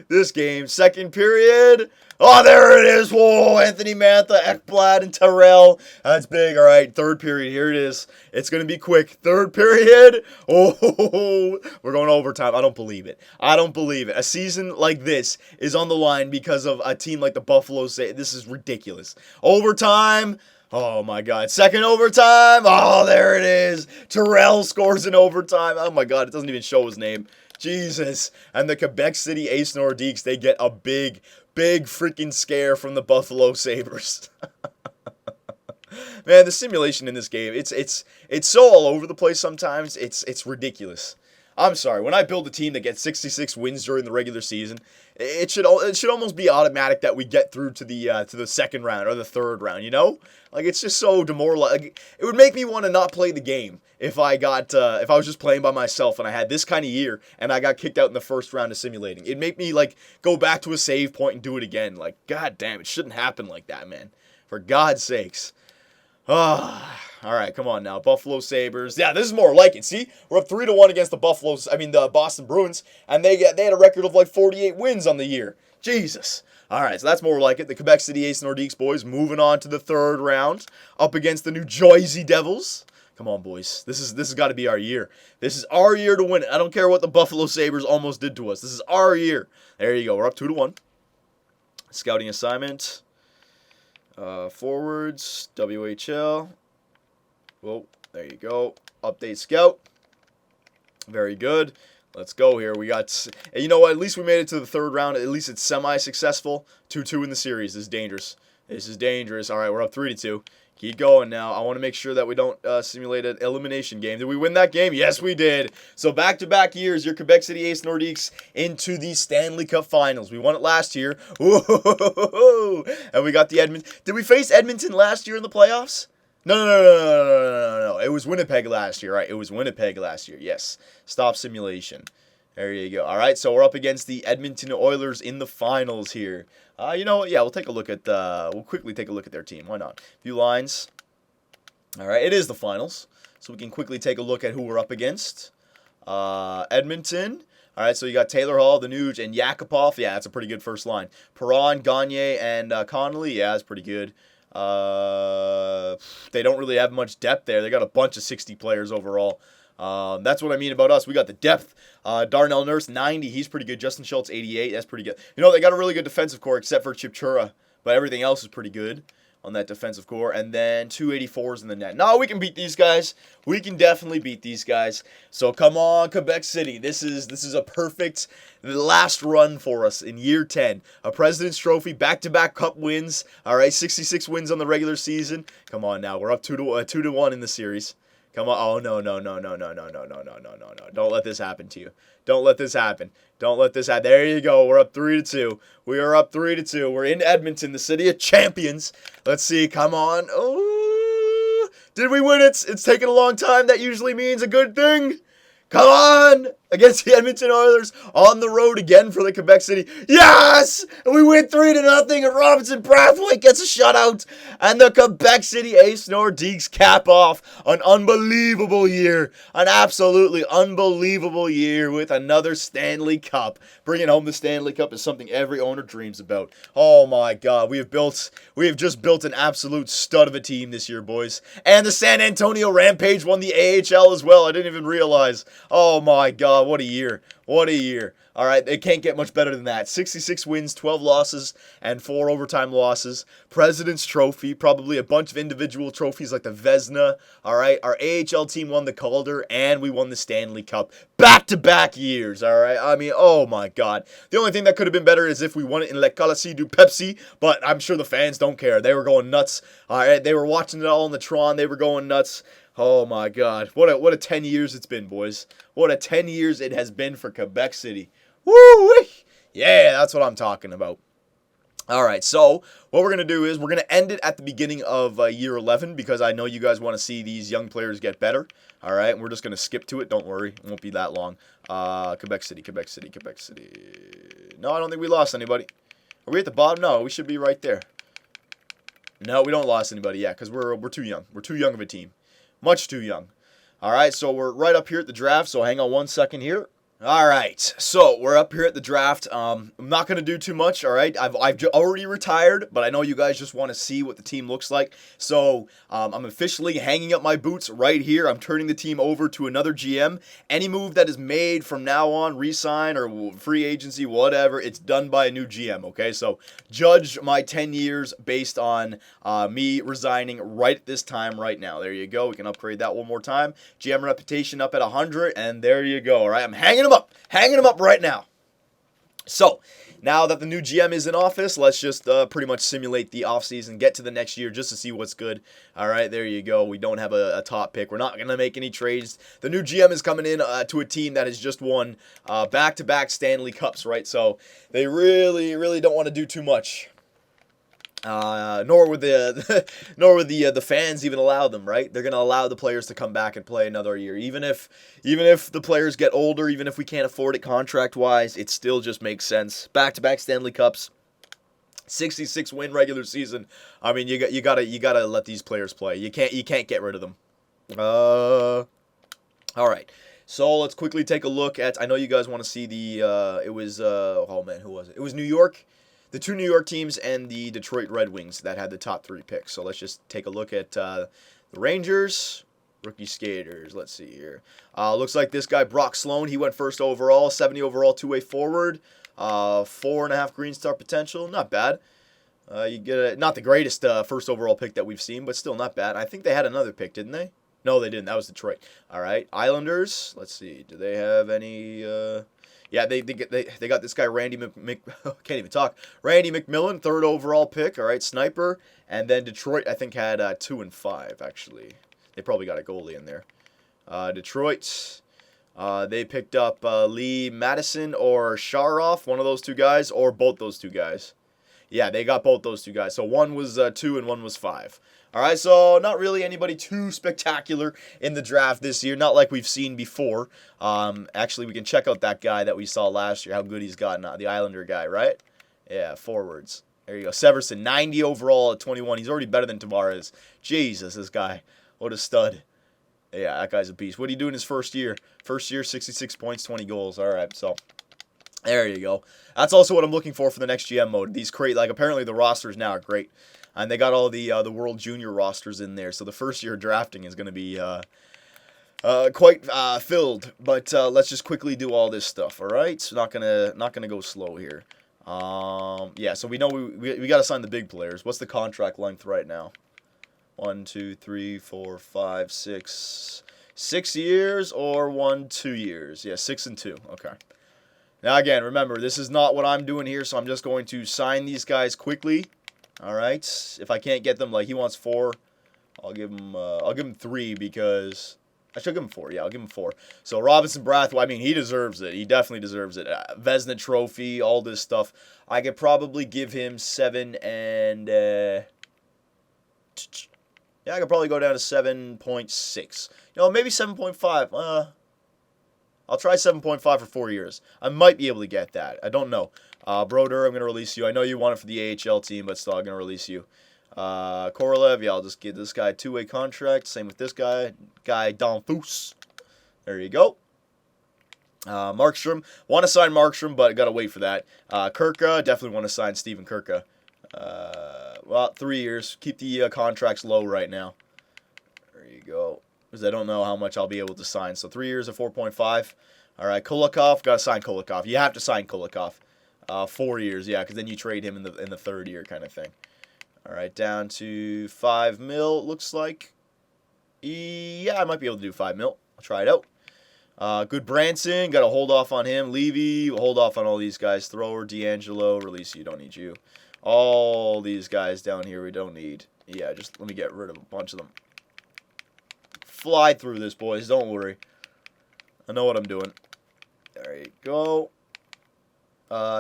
Speaker 1: This game. Second period. Oh, there it is. Whoa, Anthony Mantha, Ekblad, and Terrell. That's big. All right, third period. Here it is. It's going to be quick. Third period. Oh, we're going overtime. I don't believe it. I don't believe it. A season like this is on the line because of a team like the Buffalo Sabres. This is ridiculous. Overtime. Oh, my God. Second overtime. Oh, there it is. Terrell scores in overtime. Oh, my God. It doesn't even show his name. Jesus. And the Quebec City Ace Nordiques, they get a big freaking scare from the Buffalo Sabres. Man, the simulation in this game, it's so all over the place sometimes. It's ridiculous. I'm sorry. When I build a team that gets 66 wins during the regular season, it should almost be automatic that we get through to the second round or the third round, you know? Like, it's just so demoralizing. Like, it would make me want to not play the game if I was just playing by myself and I had this kind of year and I got kicked out in the first round of simulating. It'd make me, like, go back to a save point and do it again. Like, God damn, it shouldn't happen like that, man. For God's sakes. Ah, all right, come on now. Buffalo Sabres. Yeah, this is more like it. See, we're up 3-1 against the the Boston Bruins, and they had a record of like 48 wins on the year. Jesus. All right, so that's more like it. The Quebec City Ace Nordiques boys moving on to the third round, up against the New Jersey Devils. Come on, boys. This has got to be our year. This is our year to win it. I don't care what the Buffalo Sabres almost did to us. This is our year. There you go. We're up 2-1. Scouting assignment. Forwards, WHL. Whoa, there you go. Update scout. Very good. Let's go here. We got, you know what? At least we made it to the third round. At least it's semi-successful. 2-2 in the series. This is dangerous. This is dangerous. All right, we're up 3-2. Keep going now. I want to make sure that we don't simulate an elimination game. Did we win that game? Yes, we did. So back-to-back years, your Quebec City Ace Nordiques into the Stanley Cup Finals. We won it last year. Ooh, and we got the Edmonton. Did we face Edmonton last year in the playoffs? No. It was Winnipeg last year, right? It was Winnipeg last year. Yes. Stop simulation. There you go. All right, so we're up against the Edmonton Oilers in the finals here. You know what? Yeah, we'll quickly take a look at their team. Why not? Few lines. All right, it is the finals, so we can quickly take a look at who we're up against. Edmonton. All right, so you got Taylor Hall, the Nuge, and Yakupov. Yeah, that's a pretty good first line. Perron, Gagne, and Connolly. Yeah, that's pretty good. They don't really have much depth there. They got a bunch of 60 players overall. That's what I mean about us. We got the depth. Darnell Nurse, 90. He's pretty good. Justin Schultz, 88. That's pretty good. You know, they got a really good defensive core except for Chipchura, but everything else is pretty good on that defensive core. And then 284s in the net. No, we can beat these guys. We can definitely beat these guys. So come on, Quebec City. This is a perfect last run for us in year 10. A President's Trophy, back-to-back Cup wins. All right, 66 wins on the regular season. Come on now. We're up 2-1 in the series. Come on. Oh, no, no, no, no, no, no, no, no, no, no, no, no. Don't let this happen to you. Don't let this happen. Don't let this happen. There you go. We're up 3-2. We are up 3-2. We're in Edmonton, the city of champions. Let's see. Come on. Oh, did we win it? It's taken a long time. That usually means a good thing. Come on! Against the Edmonton Oilers on the road again for the Quebec City. Yes! And we win 3-0, and Robinson Brathwaite gets a shutout. And the Quebec City Ace Nordiques cap off an unbelievable year. An absolutely unbelievable year with another Stanley Cup. Bringing home the Stanley Cup is something every owner dreams about. Oh my God, we have just built an absolute stud of a team this year, boys. And the San Antonio Rampage won the AHL as well. I didn't even realize. Oh my God, what a year. What a year. All right, it can't get much better than that. 66 wins, 12 losses, and 4 overtime losses. President's Trophy, probably a bunch of individual trophies like the Vezina. All right, our AHL team won the Calder, and we won the Stanley Cup. Back-to-back years, all right? I mean, oh my God. The only thing that could have been better is if we won it in Le Coliseum du Pepsi, but I'm sure the fans don't care. They were going nuts. All right, they were watching it all in the Tron. They were going nuts. Oh my God. What a 10 years it's been, boys. What a 10 years it has been for Quebec City. Woo-wee! Yeah, that's what I'm talking about. All right, so what we're going to do is we're going to end it at the beginning of year 11 because I know you guys want to see these young players get better. All right, and we're just going to skip to it. Don't worry. It won't be that long. Quebec City, Quebec City, Quebec City. No, I don't think we lost anybody. Are we at the bottom? No, we should be right there. No, we don't lost anybody yet because we're too young. We're too young of a team. Much too young. All right, so we're right up here at the draft, so hang on 1 second here. All right, so we're up here at the draft. I'm not going to do too much, all right? I've already retired, but I know you guys just want to see what the team looks like. So I'm officially hanging up my boots right here. I'm turning the team over to another GM. Any move that is made from now on, re-sign or free agency, whatever, it's done by a new GM, okay? So judge my 10 years based on me resigning right at this time right now. There you go. We can upgrade that one more time. GM reputation up at 100, and there you go, all right? I'm hanging them up right now. So, now that the new GM is in office, let's just pretty much simulate the offseason, get to the next year just to see what's good. All right, there you go. We don't have a top pick. We're not going to make any trades. The new GM is coming in to a team that has just won back-to-back Stanley Cups, right? So, they really, really don't want to do too much. Nor would the fans even allow them, right? They're going to allow the players to come back and play another year. Even if the players get older, even if we can't afford it contract-wise, it still just makes sense. Back-to-back Stanley Cups, 66 win regular season. I mean, you gotta let these players play. You can't get rid of them. All right. So let's quickly take a look at. I know you guys want to see the. It was oh man, who was it? It was New York. The 2 New York teams and the Detroit Red Wings that had the top 3 picks. So let's just take a look at the Rangers, rookie skaters. Let's see here. Looks like this guy, Brock Sloan, he went first overall, 70 overall, 2-way forward, 4.5 Green Star potential. Not bad. You get not the greatest first overall pick that we've seen, but still not bad. I think they had another pick, didn't they? No, they didn't. That was Detroit. All right, Islanders. Let's see. Do they have any? Yeah, they got this guy Randy can't even talk. Randy McMillan, 3rd overall pick. All right, sniper, and then Detroit I think had 2 and 5 actually. They probably got a goalie in there. Detroit, they picked up Lee Madison or Sharoff, one of those 2 guys, or both those 2 guys. Yeah, they got both those 2 guys. So one was 2 and one was 5. All right, so not really anybody too spectacular in the draft this year, not like we've seen before. Actually, we can check out that guy that we saw last year, how good he's gotten, the Islander guy, right? Yeah, forwards. There you go. Severson, 90 overall at 21. He's already better than Tavares. Jesus, this guy. What a stud. Yeah, that guy's a beast. What did he do in his first year? First year, 66 points, 20 goals. All right, so there you go. That's also what I'm looking for the next GM mode. These apparently the rosters now are great. And they got all the World Junior rosters in there. So the first year drafting is going to be quite filled. But let's just quickly do all this stuff, all right? So not gonna go slow here. Yeah, so we know we got to sign the big players. What's the contract length right now? 1, 2, 3, 4, 5, 6. 6 years or 1, 2 years? Yeah, 6 and 2. Okay. Now again, remember, this is not what I'm doing here, so I'm just going to sign these guys quickly. All right. If I can't get them, like he wants 4, I'll give him 3 because I should give him 4. Yeah, I'll give him 4. So Robinson Brathwaite, I mean, he deserves it. He definitely deserves it. Vezina Trophy, all this stuff. I could probably give him 7 and... yeah, I could probably go down to 7.6. You know, maybe 7.5. I'll try 7.5 for 4 years. I might be able to get that. I don't know. Broder, I'm going to release you. I know you want it for the AHL team, but still, I'm going to release you. Korolev, yeah, I'll just give this guy a 2-way contract. Same with this guy. Guy Donfus. There you go. Markstrom. Want to sign Markstrom, but got to wait for that. Kirka, definitely want to sign Steven Kirka. Well, 3 years. Keep the contracts low right now. There you go. Because I don't know how much I'll be able to sign. So 3 years at 4.5. All right, Kulikov. Got to sign Kulikov. You have to sign Kulikov. 4 years, yeah, because then you trade him in the third year kind of thing. All right, down to 5 mil, looks like. Yeah, I might be able to do 5 mil. I'll try it out. Good Branson, got to hold off on him. Levy, we'll hold off on all these guys. Thrower, D'Angelo, release you, don't need you. All these guys down here we don't need. Yeah, just let me get rid of a bunch of them. Fly through this, boys, don't worry. I know what I'm doing. There you go.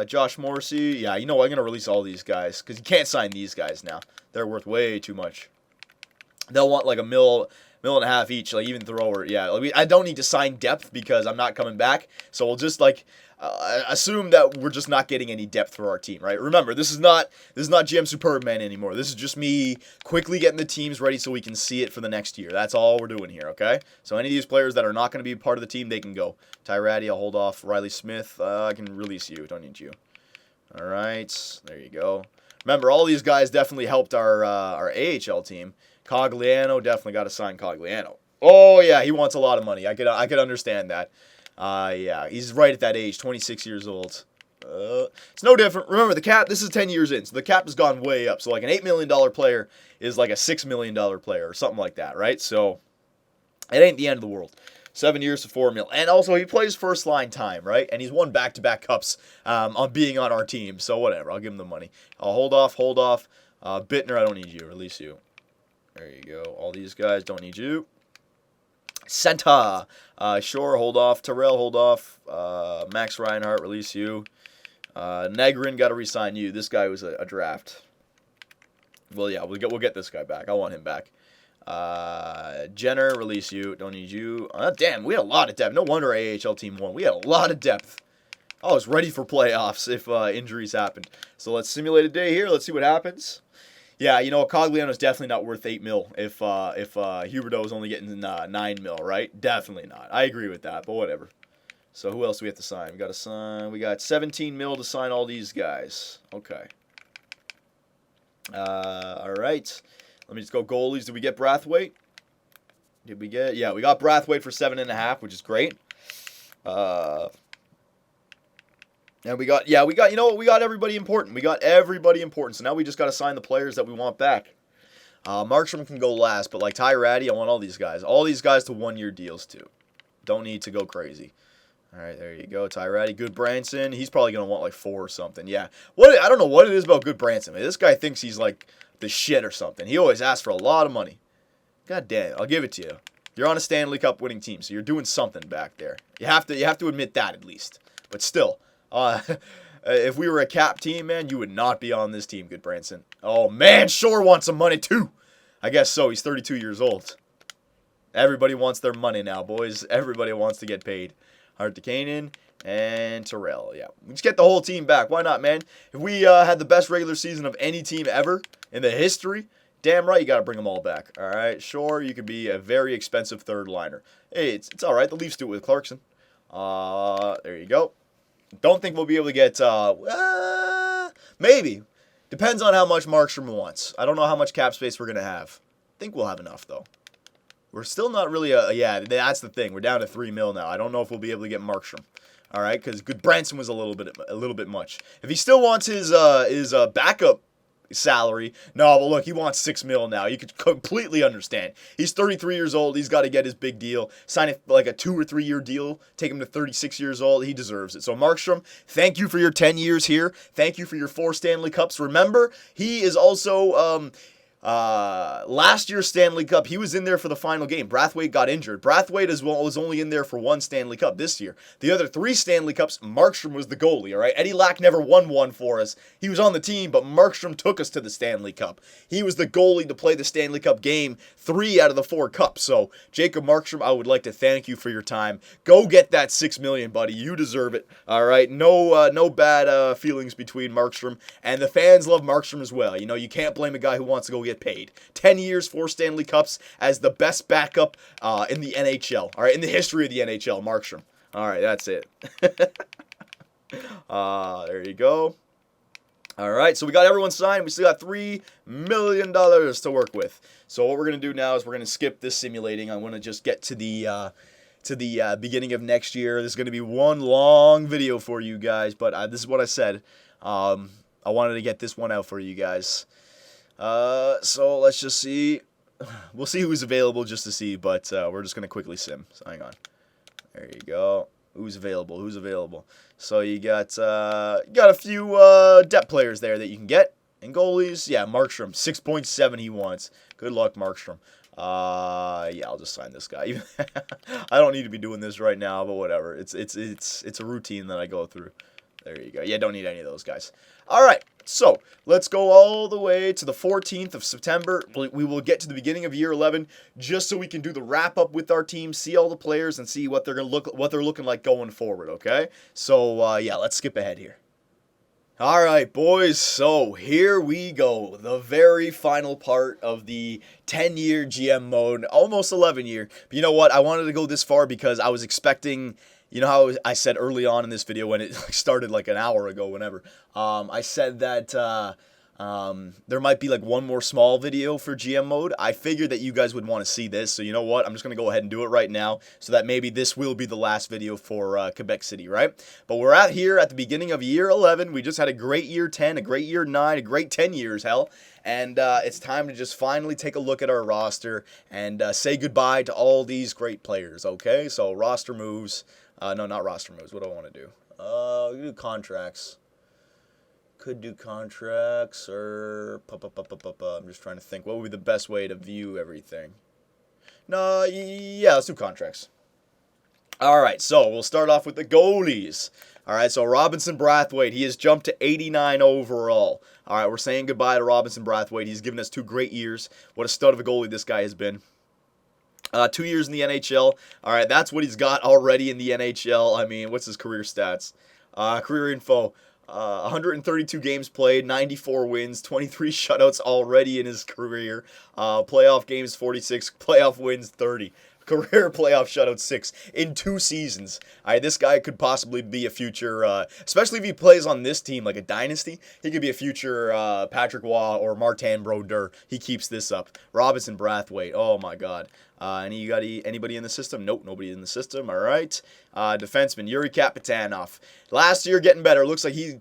Speaker 1: Josh Morrissey, yeah, you know what, I'm going to release all these guys, because you can't sign these guys now. They're worth way too much. They'll want like a mil and a half each, like even Thrower, yeah. Like I don't need to sign depth because I'm not coming back, so we'll just like assume that we're just not getting any depth for our team, right? Remember, this is not GM Superbman anymore. This is just me quickly getting the teams ready so we can see it for the next year. That's all we're doing here, okay? So any of these players that are not going to be part of the team, they can go. Tyratty, I'll hold off. Riley Smith, I can release you. Don't need you. All right, there you go. Remember, all these guys definitely helped our AHL team. Cogliano, definitely got to sign Cogliano. Oh yeah, he wants a lot of money. I could understand that. Yeah, he's right at that age, 26 years old. It's no different. Remember, the cap, this is 10 years in, so the cap has gone way up. So like an $8 million player is like a $6 million player or something like that, right? So it ain't the end of the world. 7 years to $4 million. And also, he plays first line time, right? And he's won back-to-back cups on being on our team. So whatever, I'll give him the money. I'll hold off. Bittner, I don't need you. Release you. There you go. All these guys, don't need you. Senta, Shore, hold off. Terrell, hold off. Max Reinhart, release you. Negrin, got to re-sign you. This guy was a draft. Well, yeah, we'll get this guy back. I want him back. Jenner, release you. Don't need you. Damn, we had a lot of depth. No wonder our AHL team won. We had a lot of depth. I was ready for playoffs if injuries happened. So let's simulate a day here. Let's see what happens. Yeah, you know, Cogliano is definitely not worth 8 mil if Huberdeau is only getting 9 mil, right? Definitely not. I agree with that, but whatever. So who else do we have to sign? We got 17 mil to sign all these guys. Okay. All right. Let me just go goalies. Did we get Brathwaite? Did we get? Yeah, we got Brathwaite for 7.5, which is great. And we got, you know what? We got everybody important. So now we just got to sign the players that we want back. Markstrom can go last, but like Tyratty, I want all these guys. All these guys to 1-year deals too. Don't need to go crazy. All right, there you go. Tyratty, Good Branson. He's probably going to want like 4 or something. Yeah. I don't know what it is about Good Branson. Man, this guy thinks he's like the shit or something. He always asks for a lot of money. God damn it. I'll give it to you. You're on a Stanley Cup winning team, so you're doing something back there. You have to admit that at least. But still. If we were a cap team, man, you would not be on this team, Good Branson. Oh, man, Shore wants some money, too. I guess so. He's 32 years old. Everybody wants their money now, boys. Everybody wants to get paid. Hart to Kanan and Terrell. Yeah, let's get the whole team back. Why not, man? If we had the best regular season of any team ever in the history, damn right you got to bring them all back. All right, sure, you could be a very expensive third liner. Hey, it's all right. The Leafs do it with Clarkson. There you go. Don't think we'll be able to get, maybe. Depends on how much Markstrom wants. I don't know how much cap space we're going to have. I think we'll have enough, though. We're still not really, yeah, that's the thing. We're down to 3 mil now. I don't know if we'll be able to get Markstrom. All right, because Good Branson was a little bit much. If he still wants his backup salary, no, but look, he wants 6 mil now. You could completely understand. He's 33 years old. He's got to get his big deal. Sign it like a 2 or 3 year deal. Take him to 36 years old. He deserves it. So Markstrom, thank you for your 10 years here. Thank you for your 4 Stanley Cups. Remember, he is also Last year's Stanley Cup, he was in there for the final game. Brathwaite got injured. Brathwaite as well was only in there for one Stanley Cup this year. The other 3 Stanley Cups, Markstrom was the goalie, all right? Eddie Lack never won one for us. He was on the team, but Markstrom took us to the Stanley Cup. He was the goalie to play the Stanley Cup game 3 out of the 4 cups. So, Jacob Markstrom, I would like to thank you for your time. Go get that $6 million, buddy. You deserve it, all right? No bad feelings between Markstrom, and the fans love Markstrom as well. You know, you can't blame a guy who wants to go get paid. 10 years, 4 Stanley Cups as the best backup in the NHL. All right, in the history of the NHL, Markstrom. All right, that's it. There you go. All right, so we got everyone signed. We still got $3 million to work with. So what we're going to do now is we're going to skip this simulating. I want to just get to the beginning of next year. There's going to be one long video for you guys, but this is what I said. I wanted to get this one out for you guys. So let's just see. We'll see who's available just to see, but we're just going to quickly sim. So hang on. There you go. Who's available? Who's available? So you got a few depth players there that you can get. And goalies, yeah, Markstrom, 6.7 he wants. Good luck, Markstrom. Yeah, I'll just sign this guy. I don't need to be doing this right now, but whatever. It's a routine that I go through. There you go. Yeah, don't need any of those guys. All right, so let's go all the way to the 14th of September. We will get to the beginning of year 11 just so we can do the wrap up with our team, see all the players, and see what they're looking like going forward. Okay, so yeah, let's skip ahead here. All right, boys, so here we go. The very final part of the 10-year GM mode, almost 11-year. But you know what? I wanted to go this far because I was expecting, you know how I said early on in this video when it started like an hour ago, whenever, I said that there might be like one more small video for GM mode. I figured that you guys would want to see this, so you know what? I'm just going to go ahead and do it right now so that maybe this will be the last video for Quebec City, right? But we're here at the beginning of year 11. We just had a great year 10, a great year 9, a great 10 years, hell. And it's time to just finally take a look at our roster and say goodbye to all these great players, okay? So roster moves. No, not roster moves. What do I want to do? We do contracts. Could do contracts or I'm just trying to think what would be the best way to view everything. No, yeah, let's do contracts. All right, so we'll start off with the goalies. All right, so Robinson Brathwaite, he has jumped to 89 overall. All right, we're saying goodbye to Robinson Brathwaite. He's given us 2 great years. What a stud of a goalie this guy has been. 2 years in the NHL. All right, that's what he's got already in the NHL. I mean, what's his career stats? Career info. 132 games played, 94 wins, 23 shutouts already in his career. Playoff games 46, playoff wins 30. Career playoff shutout 6 in 2 seasons. All right, this guy could possibly be a future, especially if he plays on this team like a dynasty, he could be a future Patrick Waugh or Martin Brodeur. He keeps this up. Robinson Brathwaite, oh my God. Anybody in the system? Nope, nobody in the system. All right. Defenseman, Yuri Kapitanov. Last year, getting better. Looks like he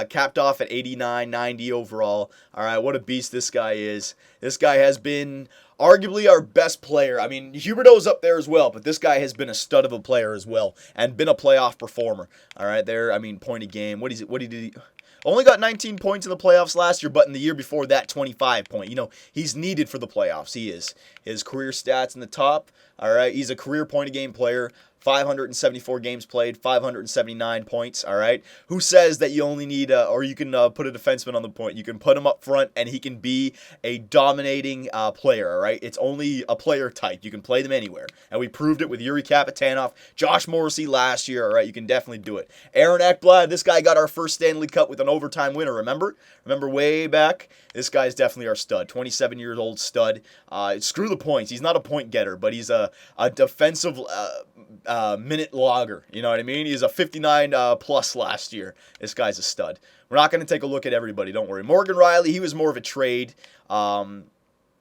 Speaker 1: capped off at 89, 90 overall. All right, what a beast this guy is. This guy has been arguably our best player. I mean, Huberdeau's up there as well, but this guy has been a stud of a player as well and been a playoff performer. All right, there, I mean, point a game. What did he only got 19 points in the playoffs last year, but in the year before that, 25 points. You know, he's needed for the playoffs. He is. His career stats in the top. All right, he's a career point-a-game player. 574 games played, 579 points, all right? Who says that you only need, or you can put a defenseman on the point. You can put him up front, and he can be a dominating player, all right? It's only a player type. You can play them anywhere. And we proved it with Yuri Kapitanov, Josh Morrissey last year, all right? You can definitely do it. Aaron Ekblad, this guy got our first Stanley Cup with an overtime winner, remember? Remember way back? This guy's definitely our stud, 27-year-old stud. Screw the points. He's not a point getter, but he's a defensive minute logger. You know what I mean? He's a 59 plus last year. This guy's a stud. We're not going to take a look at everybody. Don't worry. Morgan Riley, he was more of a trade.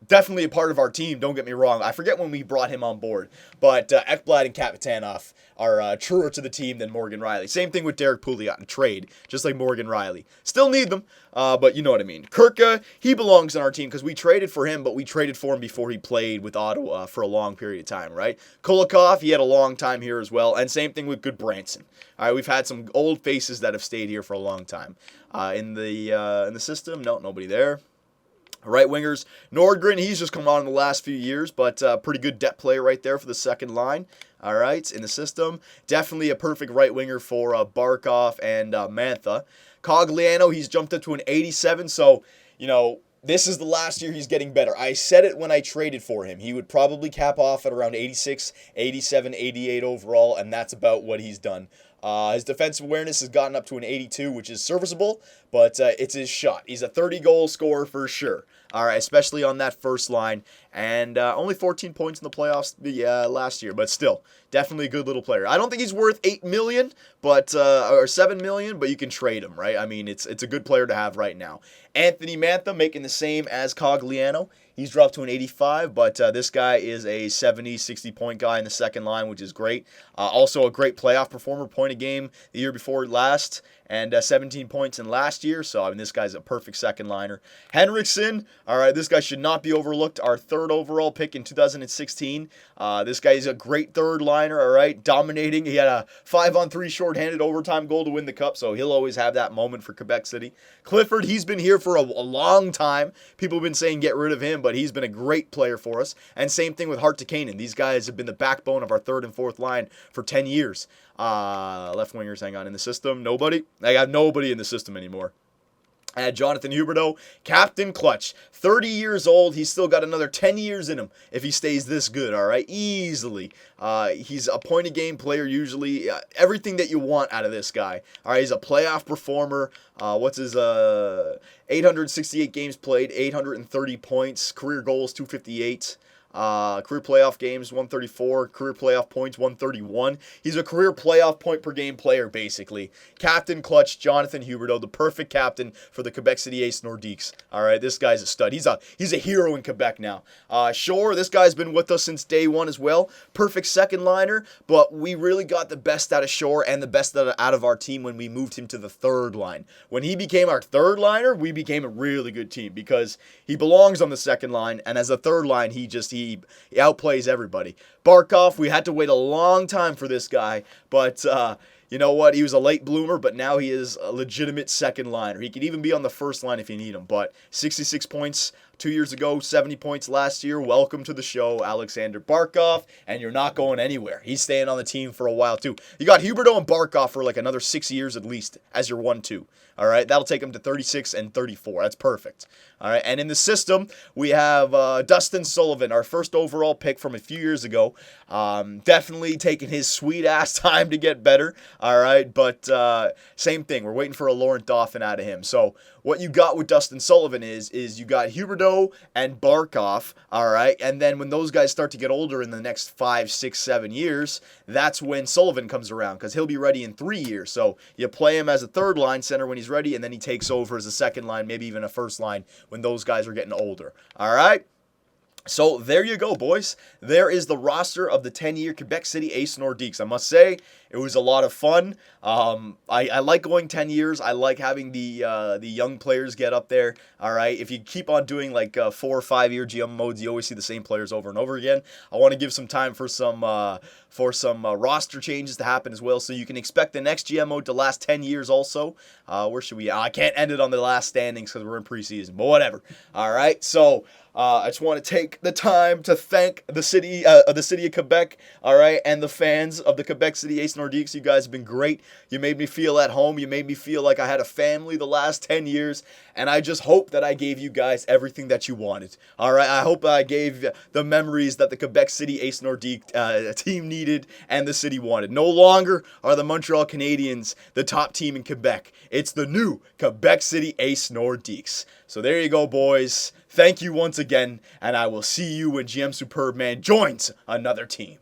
Speaker 1: Definitely a part of our team, don't get me wrong. I forget when we brought him on board. But Ekblad and Kapitanov are truer to the team than Morgan Riley. Same thing with Derek Pouliot in trade, just like Morgan Riley. Still need them, but you know what I mean. Kirka, he belongs on our team because we traded for him, but we traded for him before he played with Ottawa for a long period of time, right? Kulikov, he had a long time here as well, and same thing with Goodbranson. All right, we've had some old faces that have stayed here for a long time. In the system, no, nobody there. Right wingers, Nordgren, he's just come on in the last few years, but pretty good depth player right there for the second line. All right, in the system. Definitely a perfect right winger for Barkov and Mantha. Cogliano, he's jumped up to an 87, so, this is the last year he's getting better. I said it when I traded for him. He would probably cap off at around 86, 87, 88 overall, and that's about what he's done. His defensive awareness has gotten up to an 82, which is serviceable, but it's his shot. He's a 30-goal scorer for sure. All right, especially on that first line. And only 14 points in the playoffs last year, but still, definitely a good little player. I don't think he's worth $8 million, or $7 million, but you can trade him, right? I mean, it's a good player to have right now. Anthony Mantha making the same as Cogliano. He's dropped to an 85, but this guy is a 70, 60-point guy in the second line, which is great. Also a great playoff performer, point a game the year before last, and 17 points in last year. So, I mean, this guy's a perfect second liner. Henriksen, all right, this guy should not be overlooked. Our third overall pick in 2016. This guy is a great third liner, all right, dominating. He had a 5-on-3 shorthanded overtime goal to win the cup, so he'll always have that moment for Quebec City. Clifford, he's been here for a long time. People have been saying get rid of him, but he's been a great player for us. And same thing with Hart to Kanan. These guys have been the backbone of our third and fourth line for 10 years. Left wingers, hang on, in the system. Nobody. I got nobody in the system anymore. I had Jonathan Huberdeau, Captain Clutch, 30 years old. He's still got another 10 years in him if he stays this good, all right? Easily. He's a point-a-game player usually. Everything that you want out of this guy. All right, he's a playoff performer. What's his 868 games played, 830 points, career goals 258. Career playoff games 134, career playoff points 131. He's a career playoff point per game player, basically. Captain Clutch, Jonathan Huberdeau, the perfect captain for the Quebec City Ace Nordiques. All right, this guy's a stud. He's a hero in Quebec now. Sure, this guy's been with us since day one as well. Perfect second liner, but we really got the best out of Shore and the best out of our team when we moved him to the third line. When he became our third liner, we became a really good team because he belongs on the second line, and as a third line, he outplays everybody. Barkov, we had to wait a long time for this guy, but you know what? He was a late bloomer, but now he is a legitimate second liner. He could even be on the first line if you need him, but 66 points 2 years ago, 70 points last year. Welcome to the show, Alexander Barkov, and you're not going anywhere. He's staying on the team for a while, too. You got Huberdeau and Barkov for like another 6 years at least as your 1-2. All right, that'll take him to 36 and 34. That's perfect. All right, and in the system, we have Dustin Sullivan, our first overall pick from a few years ago. Definitely taking his sweet-ass time to get better. All right, but same thing. We're waiting for a Laurent Dauphin out of him. So what you got with Dustin Sullivan is you got Huberdeau and Barkov, all right? And then when those guys start to get older in the next 5, 6, 7 years, that's when Sullivan comes around because he'll be ready in 3 years. So you play him as a third line center when he's ready, and then he takes over as a second line, maybe even a first line when those guys are getting older, all right? So there you go, boys. There is the roster of the 10-year Quebec City Ace Nordiques. I must say, it was a lot of fun. I like going 10 years. I like having the young players get up there. All right. If you keep on doing like 4 or 5 year GM modes, you always see the same players over and over again. I want to give some time for some roster changes to happen as well. So you can expect the next GM mode to last 10 years also. Where should we? I can't end it on the last standings because we're in preseason, but whatever. All right. So I just want to take the time to thank the city of Quebec, all right, and the fans of the Quebec City Ace Nordiques. You guys have been great. You made me feel at home. You made me feel like I had a family the last 10 years, and I just hope that I gave you guys everything that you wanted, all right? I hope I gave the memories that the Quebec City Ace Nordique team needed and the city wanted. No longer are the Montreal Canadiens the top team in Quebec. It's the new Quebec City Ace Nordiques. So there you go, boys. Thank you once again, and I will see you when GM Superbman joins another team.